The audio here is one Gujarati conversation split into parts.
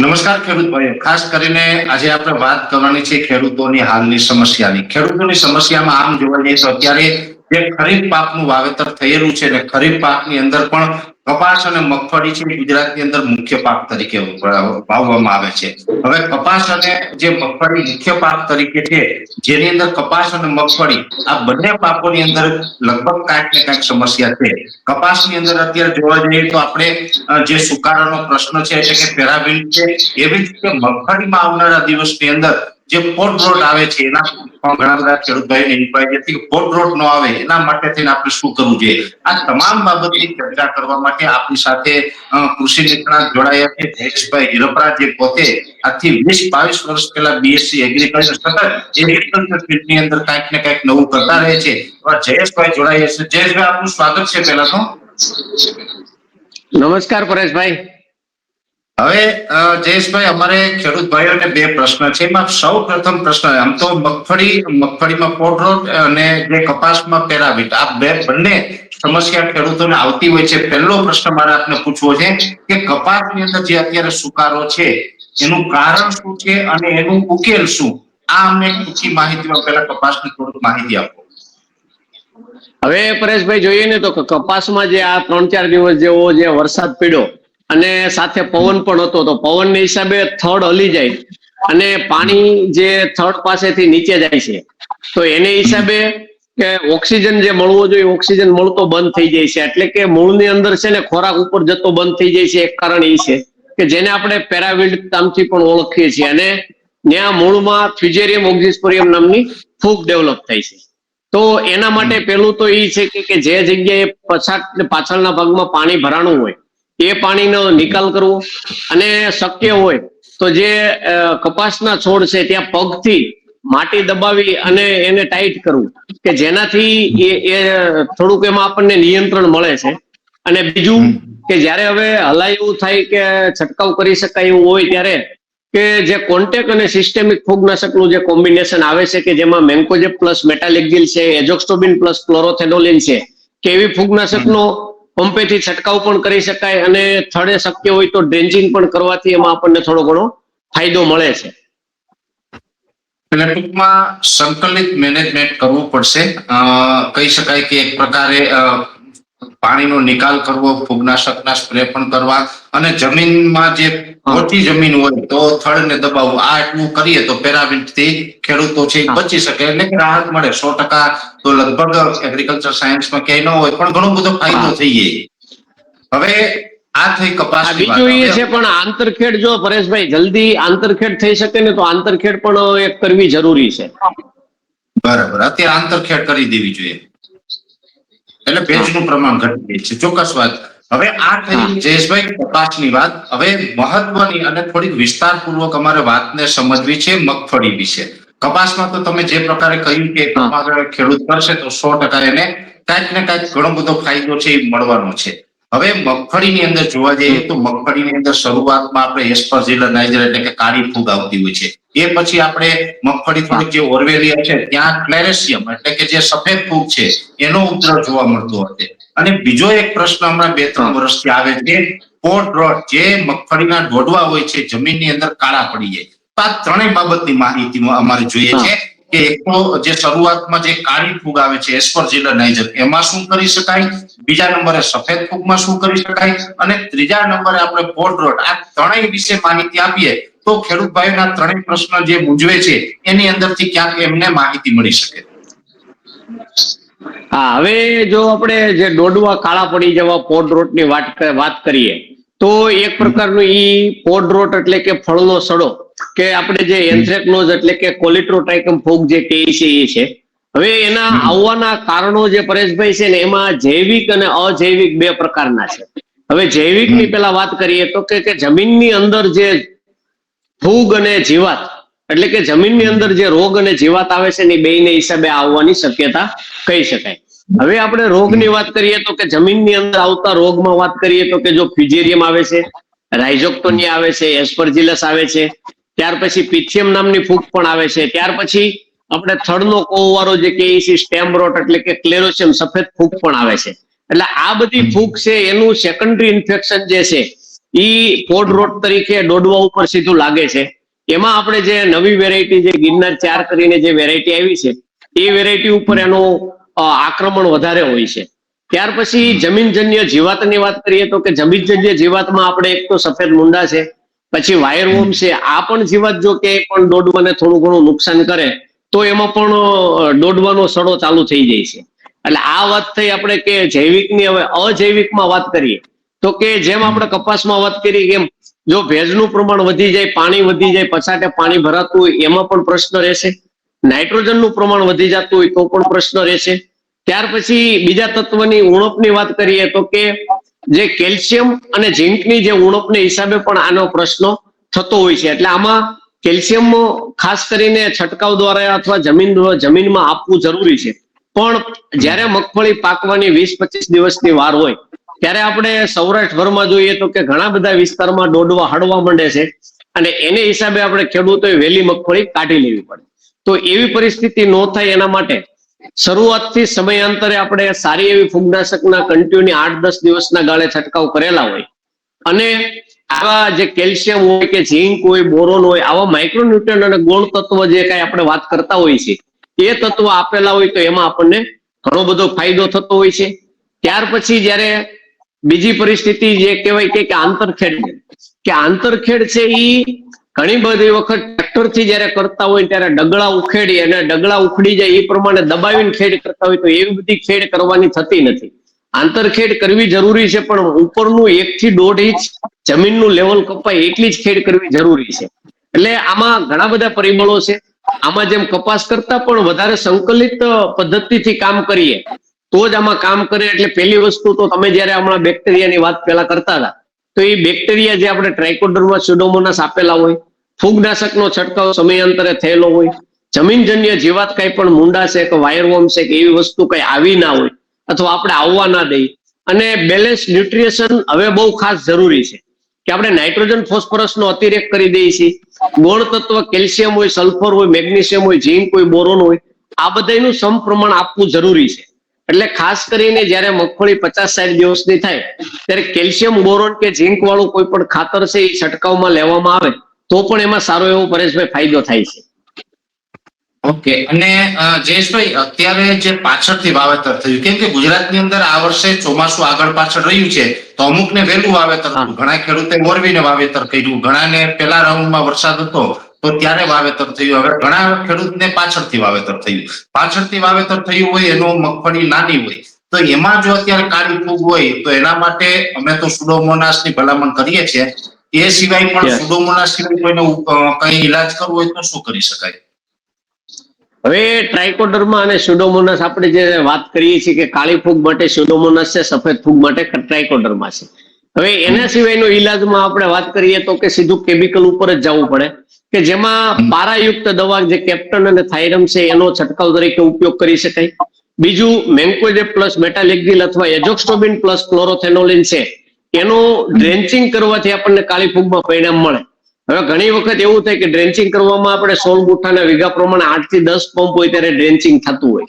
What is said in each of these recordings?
નમસ્કાર ખેડૂત ભાઈઓ, ખાસ કરીને આજે આપણે વાત કરવાની છે ખેડૂતોની હાલની સમસ્યાની. ખેડૂતોની સમસ્યામાં આમ જોવા જઈએ તો અત્યારે જે ખરીફ પાકનું વાવેતર થયેલું છે, અને ખરીફ પાકની અંદર પણ કપાસ અને મગફળી છે ગુજરાતની અંદર મુખ્ય પાક તરીકે વાવવામાં આવે છે. હવે કપાસ અને જે મગફળી મુખ્ય પાક તરીકે છે, જેની અંદર કપાસ અને મગફળી આ બંને પાકોની અંદર લગભગ કાંઈક ને કાંઈક સમસ્યા છે. કપાસની અંદર અત્યારે જોવા જઈએ તો આપણે જે સુકારાનો પ્રશ્ન છે એટલે કે પેરાબિલ છે, એવી જ રીતે મગફળીમાં આવનારા દિવસની અંદર જે પોટ રોટ આવે છે એના પણ ઘણા બધા ખેડૂત ભાઈઓની ઇન્ક્વાયરી હતી કે પોટ રોટ નો આવે એના માટે થઈને આપણે શું કરવું જોઈએ. આ તમામ બાબતની ચર્ચા કરવા માટે આપણી સાથે કૃષિ નિષ્ણાત જોડાયા છે જયેશભાઈ હિરપરા, જે પોતે આજથી 20-22 વર્ષ પહેલા બીએસસી એગ્રીકલ્ચર સતત એગ્રીકલ્ચર ફિલ્ડની અંદર કાંઈક ને કાંઈક નવું કરતા રહે છે. જયેશભાઈ જોડાયા છે. જયેશભાઈ, આપનું સ્વાગત છે પહેલા તો. નમસ્કાર પરેશભાઈ. હવે જયેશભાઈ, અમારે ખેડૂત ભાઈઓને બે પ્રશ્ન છે. એમાં સૌ પ્રથમ પ્રશ્ન, આમ તો મગફળીમાં પોડરોટ અને જે કપાસમાં પેરાબીટ, આ બંને સમસ્યા ખેડૂતોને આવતી હોય છે. પહેલો પ્રશ્ન મારે આપને પૂછવો છે કે કપાસની અંદર જે અત્યારે સુકારો છે એનું કારણ શું છે અને એનું ઉકેલ શું? આ અમને ટૂંકી માહિતીમાં પહેલા કપાસની થોડીક માહિતી આપો. હવે પરેશભાઈ, જોઈએ ને તો કપાસમાં જે આ 3-4 દિવસ જેવો જે વરસાદ પડ્યો અને સાથે પવન પણ હતો, તો પવનના હિસાબે થડ હલી જાય અને પાણી જે થડ પાસેથી નીચે જાય છે, તો એને હિસાબે કે ઓક્સિજન જે મળવો જોઈએ ઓક્સિજન મળતો બંધ થઈ જાય છે. એટલે કે મૂળની અંદર છે ને ખોરાક ઉપર જતો બંધ થઈ જાય છે. એક કારણ એ છે કે જેને આપણે પેરાવિલ્ડ નામથી પણ ઓળખીએ છીએ, અને ત્યાં મૂળમાં ફ્યુઝેરિયમ ઓક્ઝિસ્પોરિયમ નામની ફૂગ ડેવલપ થાય છે. તો એના માટે પેલું તો એ છે કે જે જગ્યાએ પાછળના ભાગમાં પાણી ભરાણું હોય એ પાણીનો નિકાલ કરવો, અને શક્ય હોય તો જે કપાસના છોડ છે ત્યાં પગથી માટી દબાવી અને એને ટાઈટ કરવું, કે જેનાથી એ થોડુંક એમાં આપણને નિયંત્રણ મળે છે. અને બીજું કે જ્યારે હવે હલાય એવું થાય કે છંટકાવ કરી શકાય એવું હોય ત્યારે કે જે કોન્ટેક અને સિસ્ટેમિક ફૂગનાશકનું જે કોમ્બિનેશન આવે છે, કે જેમાં મેન્કોજેબ પ્લસ મેટાલેક્ઝિલ છે, એઝોક્સ્ટોબિન પ્લસ ક્લોરોથેનોલિન છે, કે એવી ફૂગનાશકનો પંપેથી છંટકાવ પણ કરી શકાય, અને થડે શક્ય હોય તો ડ્રેન્ચિંગ પણ કરવાથી એમાં આપણને થોડો ઘણો ફાયદો મળે છે. એટલે ટૂંકમાં સંકલિત મેનેજમેન્ટ કરવું પડશે. કહી શકાય કે એક પ્રકારે પાણીનો નિકાલ કરવો, ફૂગનાશકના સ્પ્રે પણ કરવા, અને જમીનમાં જે ઓછી જમીન હોય તો થડને દબાવવું. આ એટલું કરીએ તો પેરાવિલ્ટથી ખેડૂતો છે બચી શકે, એટલે કે રાહત મળે. 100% તો લગભગ એગ્રીકલ્ચર સાયન્સમાં ક્યાંય ન હોય પણ ઘણો બધો ફાયદો થઈ જાય. હવે આ થઈ કપાસ. બીજું એ છે પણ આંતરખેડ, જો પરેશભાઈ જલ્દી આંતરખેડ થઈ શકે ને તો આંતરખેડ પણ એક કરવી જરૂરી છે. બરાબર, અત્યારે આંતરખેડ કરી દેવી જોઈએ એટલે ભેજનું પ્રમાણ ઘટી જાય છે. ચોક્કસ વાત. હવે આ થઈ જયેશભાઈ કપાસની વાત. હવે મહત્વની અને થોડીક વિસ્તારપૂર્વક અમારે વાતને સમજવી છે મગફળી વિશે. કપાસમાં તો તમે જે પ્રકારે કહ્યું કે ખેડૂત કરશે તો 100% એને કાંઈક ને કાંઈક ઘણો બધો ફાયદો છે એ મળવાનો છે. હવે મગફળીની અંદર જોવા જઈએ તો મગફળીની અંદર શરૂઆતમાં આપણે એસ્પરજીલર નાઇજર એટલે કે કાળી ફૂગ આવતી હોય છે. એ પછી આપણે મગફળી થોડીક જે ઓર્વેલિયા છે ત્યાં ક્લેરેશિયમ એટલે કે જે સફેદ ફૂગ છે એનો ઉપદ્રવ જોવા મળતો હતો. અને બીજો એક પ્રશ્ન હમણાં 2-3 વર્ષથી આવે છે, પોટ રોટ, જે મગફળીના ડોડવા હોય છે જમીનની અંદર કાળા પડી જાય. તો આ ત્રણેય બાબતની માહિતી અમારે જોઈએ છે કે એક તો જે શરૂઆતમાં જે કાળી ફૂગ આવે છે એસ્પરજીલર નાઇજર, એમાં શું કરી શકાય, બીજા નંબરે સફેદ ફૂગમાં શું કરી શકાય, અને ત્રીજા નંબરે આપણે પોટ રોટ. આ ત્રણેય વિશે માહિતી આપીએ તો ખેડૂત ભાઈઓના ત્રણેય પ્રશ્ન જે મૂંઝવે છે એની અંદરથી ક્યાંક એમને માહિતી મળી શકે. હા, હવે જો આપણે જે ડોડવા કાળા પડી જવા પોડ રોટની વાત કરીએ તો એક પ્રકારનું ઈ પોડ રોટ એટલે કે ફળનો સડો, કે આપણે જે એન્થ્રેક્નોઝ એટલે કે કોલિટ્રોટ્રાઇકમ ફૂગ જે કહે છે એ છે. હવે એના આવવાના કારણો જે પરેશભાઈ છે ને એમાં જૈવિક અને અજૈવિક બે પ્રકારના છે. હવે જૈવિકની પેલા વાત કરીએ તો કે જમીનની અંદર જે ફૂગ અને જીવાત એટલે કે જમીનની અંદર જે રોગ અને જીવાત આવે છે ને બેયને હિસાબે આવવાની શક્યતા કહી શકાય. હવે આપણે રોગની વાત કરીએ તો કે જમીનની અંદર આવતા રોગમાં વાત કરીએ તો કે જો ફ્યુઝેરિયમ આવે છે, રાઇઝોક્ટોનિયા આવે છે, એસ્પરજીલસ આવે છે, ત્યાર પછી પિથિયમ નામની ફૂગ પણ આવે છે, ત્યાર પછી આપણે થડનો કોવારો જે કહીએ છીએ સ્ટેમ રોટ એટલે કે ક્લેરોસિયમ સફેદ ફૂગ પણ આવે છે. એટલે આ બધી ફૂગ છે એનું સેકન્ડરી ઇન્ફેક્શન જે છે ઈ પોડ રોટ તરીકે ડોડવા ઉપર સીધું લાગે છે. એમાં આપણે જે નવી વેરાયટી જે ગિરનાર 4 કરીને જે વેરાયટી આવી છે એ વેરાયટી ઉપર એનું આક્રમણ વધારે હોય છે. ત્યાર પછી જમીનજન્ય જીવાતની વાત કરીએ તો કે જમીનજન્ય જીવાતમાં આપણે એક તો સફેદ મુંડા છે, પછી વાયરવોર્મ છે. આ પણ જીવાત જો કે પણ ડોડવાને થોડું ઘણું નુકસાન કરે તો એમાં પણ ડોડવાનો સડો ચાલુ થઈ જાય છે. એટલે આ વાત થઈ આપણે કે જૈવિકની. હવે અજૈવિકમાં વાત કરીએ તો કે જેમ આપણે કપાસમાં વાત કરી એમ જો ભેજનું પ્રમાણ વધી જાય, પાણી વધી જાય, પછાટે પાણી ભરાતું હોય એમાં પણ પ્રશ્ન રહેશે. નાઇટ્રોજનનું પ્રમાણ વધી જતું હોય તો પણ પ્રશ્ન રહેશે. ત્યાર પછી બીજા તત્વની ઉણપની વાત કરીએ તો કે જે કેલ્શિયમ અને ઝીંકની જે ઉણપને હિસાબે પણ આનો પ્રશ્ન થતો હોય છે. એટલે આમાં કેલ્શિયમ ખાસ કરીને છંટકાવ દ્વારા અથવા જમીનમાં આપવું જરૂરી છે. પણ જ્યારે મગફળી પાકવાની 20-25 દિવસની વાર હોય ત્યારે આપણે સૌરાષ્ટ્રભરમાં જોઈએ તો કે ઘણા બધા વિસ્તારમાં ડોડવા હળવા માંડે છે અને એને હિસાબે આપણે ખેડૂતોએ વહેલી મગફળી કાઢી લેવી પડે. તો એવી પરિસ્થિતિ ન થાય એના માટે શરૂઆતથી સમયાંતરે આપણે સારી એવી ફૂગનાશકના કન્ટિન્યુ 8-10 દિવસના ગાળે છંટકાવ કરેલા હોય અને આવા જે કેલ્શિયમ હોય કે ઝીંક હોય, બોરોન હોય, આવા માઇક્રોન્યુટ્રન અને ગૌણ તત્વ જે કાંઈ આપણે વાત કરતા હોઈએ છીએ એ તત્વ આપેલા હોય તો એમાં આપણને ઘણો બધો ફાયદો થતો હોય છે. ત્યાર પછી જ્યારે બીજી પરિસ્થિતિ જે કહેવાય કે આંતરખેડ, કે આંતરખેડ છે એ ઘણી બધી વખત ટ્રેક્ટરથી જ્યારે કરતા હોય ત્યારે ડગલા ઉખેડી અને ડગલા ઉખડી જાય એ પ્રમાણે દબાવીને ખેડ કરતા હોય તો એવી બધી ખેડ કરવાની થતી નથી. આંતરખેડ કરવી જરૂરી છે પણ ઉપરનું 1 થી 1.5 ઇંચ જમીનનું લેવલ કપાય એટલી જ ખેડ કરવી જરૂરી છે. એટલે આમાં ઘણા બધા પરિબળો છે. આમાં જેમ કપાસ કરતા પણ વધારે સંકલિત પદ્ધતિથી કામ કરીએ તો જ આમાં કામ કરે. એટલે પહેલી વસ્તુ તો તમે જ્યારે હમણાં બેક્ટેરિયાની વાત પહેલા કરતા હતા તો એ બેક્ટેરિયા જે આપણે ટ્રાઇકોડર્મા સ્યુડોમોનાસ આપેલા હોય, ફૂગનાશકનો છંટકાવ સમયાંતરે થયેલો હોય, જમીનજન્ય જીવાત કઈ પણ મુંડા છે કે વાયરવોર્મ છે કે એવી વસ્તુ કઈ આવી ના હોય અથવા આપણે આવવા ના દઈએ અને બેલેન્સ ન્યુટ્રિશન હવે બહુ ખાસ જરૂરી છે કે આપણે નાઇટ્રોજન ફોસ્ફરસનો અતિરેક કરી દઈએ છીએ. ગૌણ તત્વ કેલ્શિયમ હોય, સલ્ફર હોય, મેગ્નેશિયમ હોય, ઝીંક હોય, બોરોન હોય, આ બધાનું સમપ્રમાણ આપવું જરૂરી છે. એટલે ખાસ કરીને જ્યારે મગફળી 50-60 દિવસની થાય ત્યારે કેલ્શિયમ, બોરોન કે ઝીંક વાળું કોઈ પણ ખાતર છે એ છંટકાવમાં લેવામાં આવે તો પણ એમાં સારો એવો પરેશભાઈ ફાયદો થાય છે. ઓકે. અને જયેશભાઈ, અત્યારે જે પાછળથી વાવેતર થયું, કેમ કે ગુજરાતની અંદર આ વર્ષે ચોમાસું આગળ પાછળ રહ્યું છે તો અમુકને વહેલું વાવેતર થયું, ઘણા ખેડૂતે મોરવીને વાવેતર કર્યું, ઘણાને પેલા રાઉન્ડમાં વરસાદ હતો તો ત્યારે વાવેતર થયું, હવે ઘણા ખેડૂતને પાછળથી વાવેતર થયું. પાછળથી વાવેતર થયું હોય એનું મગફળી નાની હોય તો એમાં જો અત્યારે કાળી ફૂગ હોય તો એના માટે અમે તો સુડોમોનાસની ભલામણ કરીએ છીએ. એ સિવાય પણ સુડોમોનાસ સિવાય કોઈને કઈ ઈલાજ કરવો હોય તો શું કરી શકાય? હવે ટ્રાઇકોડર્મા અને સ્યુડોમોનાસ આપણે જે વાત કરીએ છીએ કે કાળી ફૂગ માટે સ્યુડોમોનાસ છે, સફેદ ફૂગ માટે ટ્રાઇકોડર્મા છે. હવે એના સિવાયનો ઈલાજમાં આપણે વાત કરીએ તો કે સીધું કેમિકલ ઉપર જ જવું પડે કે જેમાં પારાયુક્ત દવા જે કેપ્ટન અને થાઇરમ છે એનો છંટકાવ તરીકે ઉપયોગ કરી શકાય. બીજું મેન્કોજેબ પ્લસ મેટાલેક્ઝિલ અથવા એઝોક્સ્ટ્રોબિન પ્લસ ક્લોરોથેનોલિન છે એનું ડ્રેન્ચિંગ કરવાથી આપણને કાળી ફૂગમાં પરિણામ મળે. હવે ઘણી વખત એવું થાય કે ડ્રેન્ચિંગ કરવામાં આપણે 16 ગુઠાના વીઘા પ્રમાણે 8 થી 10 પંપ હોય ત્યારે ડ્રેન્ચિંગ થતું હોય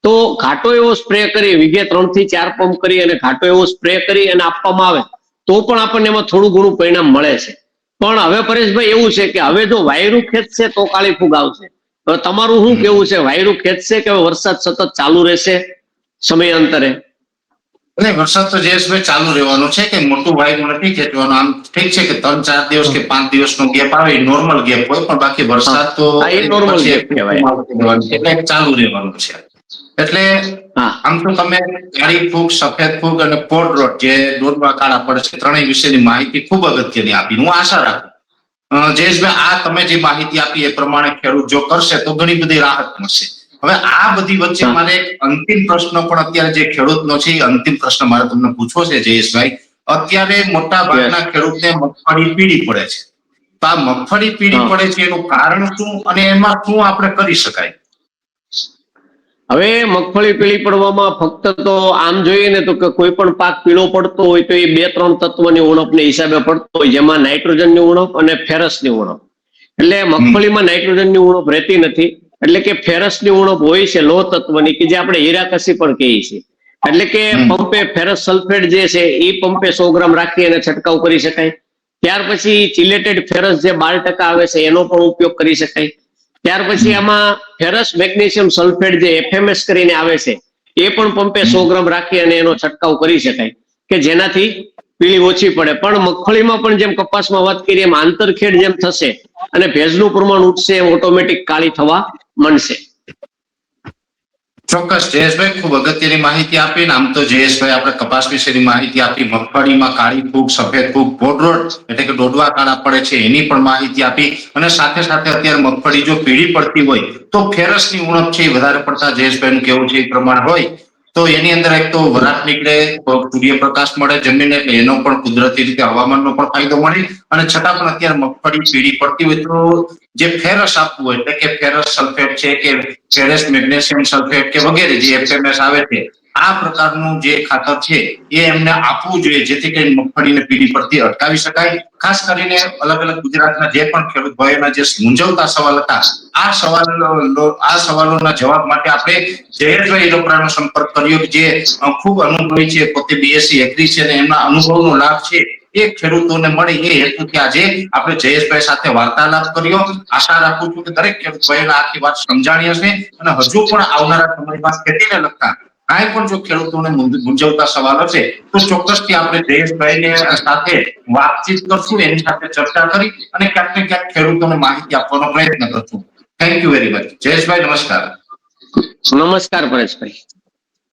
તો ઘાટો એવો સ્પ્રે કરી વીઘે 3 થી 4 પંપ કરી અને ઘાટો એવો સ્પ્રે કરી અને આપવામાં આવે તો પણ આપણને એમાં થોડું ઘણું પરિણામ મળે છે. પણ હવે પરેશભાઈ એવું છે કે હવે જો વાયરું ખેંચશે તો કાળી ફૂગ આવશે. હવે તમારું શું કેવું છે, વાયરું ખેંચશે કે વરસાદ સતત ચાલુ રહેશે સમયાંતરે? નહીં, વરસાદ તો જયેશભાઈ ચાલુ રહેવાનો છે કે મોટું વાયરું નથી ખેંચવાનું. આમ ઠીક છે કે 3-4 દિવસ કે 5 દિવસનો ગેપ આવે, નોર્મલ ગેપ હોય, પણ બાકી વરસાદ તો એટલે ચાલુ રહેવાનું છે. એટલે આમ તો તમે કાળી ફૂગ, સફેદ ફૂગ અને પોડ રોટ જે ડોડવા કાળા પડે છે ત્રણેય વિશેની માહિતી ખૂબ અગત્યની આપી. હું આશા રાખું જયેશભાઈ આ તમે જે માહિતી આપી એ પ્રમાણે ખેડૂત જો કરશે તો ઘણી બધી રાહત મળશે. હવે આ બધી વચ્ચે મારે અંતિમ પ્રશ્ન પણ અત્યારે જે ખેડૂતનો છે એ અંતિમ પ્રશ્ન મારે તમને પૂછવો છે જયેશભાઈ. અત્યારે મોટા ભાગના ખેડૂતને મગફળી પીળી પડે છે તો આ મગફળી પીળી પડે છે એનું કારણ શું અને એમાં શું આપણે કરી શકાય? હવે મગફળી પીળી પડવામાં ફક્ત તો આમ જોઈએ ને તો કે કોઈ પણ પાક પીળો પડતો હોય તો એ 2-3 તત્વની ઉણપને હિસાબે પડતો હોય, જેમાં નાઇટ્રોજનની ઉણપ અને ફેરસની ઉણપ. એટલે મગફળીમાં નાઇટ્રોજનની ઉણપ રહેતી નથી, એટલે કે ફેરસની ઉણપ હોય છે લોહ તત્વની કે જે આપણે હીરાકસી પણ કહીએ છીએ. એટલે કે પંપે ફેરસ સલ્ફેટ જે છે એ પંપે 100 ગ્રામ રાખી અને છંટકાવ કરી શકાય. ત્યાર પછી ચિલેટેડ ફેરસ જે 12% આવે છે એનો પણ ઉપયોગ કરી શકાય. ત્યાર પછી આમાં ફેરસ મેગ્નેશિયમ સલ્ફેટ જે FMS કરીને આવે છે એ પણ પંપે 100 ગ્રામ રાખી અને એનો છંટકાવ કરી શકાય કે જેનાથી પીળી ઓછી પડે. પણ મગફળીમાં પણ જેમ કપાસમાં વાત કરીએ એમ આંતરખેડ જેમ થશે અને ભેજનું પ્રમાણ ઉઠશે એમ ઓટોમેટિક કાળી થવા માંડશે. ચોક્કસ જયેશભાઈ, ખૂબ અગત્યની માહિતી આપી. આમ તો જયેશભાઈ આપણે કપાસ વિશેની માહિતી આપી, મગફળીમાં કાળી ફૂગ, સફેદ ફૂગ, બોડરોડ એટલે કે ડોડવા કાળા પડે છે એની પણ માહિતી આપી અને સાથે સાથે અત્યારે મગફળી જો પીળી પડતી હોય તો ફેરસની ઉણપ છે એ વધારે પડતા જયેશભાઈનું કેવું છે એ પ્રમાણે હોય તો એની અંદર એક તો વરાળ નીકળે, સૂર્યપ્રકાશ મળે જમીન એટલે એનો પણ કુદરતી રીતે હવામાનનો પણ ફાયદો મળે અને છતાં પણ અત્યારે મગફળી પીળી પડતી હોય તો જે ફેરસ આપવું હોય એટલે કે ફેરસ સલ્ફેટ છે કે ફેરસ મેગ્નેશિયમ સલ્ફેટ કે વગેરે જે FMS આવે છે આ પ્રકારનું જે ખાતર છે એ એમને આપવું જોઈએ જેથી કરીને મગફળીને પીળી પડતી અટકાવી શકાય. ખાસ કરીને અલગ અલગ ગુજરાતના જે પણ ખેડૂત ભાઈઓના જે મૂંઝવતા સવાલ હતા આ સવાલોના જવાબ માટે આપણે જયેશભાઈ રોકડાનો સંપર્ક કર્યો જે ખૂબ અનુભવી છે, પોતે BSc એગ્રી છે અને એમના અનુભવનો લાભ છે એ ખેડૂતોને મળે એ હેતુથી આજે આપણે જયેશભાઈ સાથે વાર્તાલાપ કર્યો. આશા રાખું છું કે દરેક ખેડૂત ભાઈઓને આખી વાત સમજાણી હશે અને હજુ પણ આવનારા સમયમાં ખેતીને લગતા કાંઈ પણ જો ખેડૂતોને મૂંઝવતા સવાલો છે તો ચોક્કસથી આપણે જયેશભાઈને સાથે વાતચીત કરશું, એની સાથે ચર્ચા કરી અને ક્યાંક ને ક્યાંક ખેડૂતોને માહિતી આપવાનો પ્રયત્ન કરશું. Thank you very much Jayeshbhai. નમસ્કાર. નમસ્કાર પરેશભાઈ.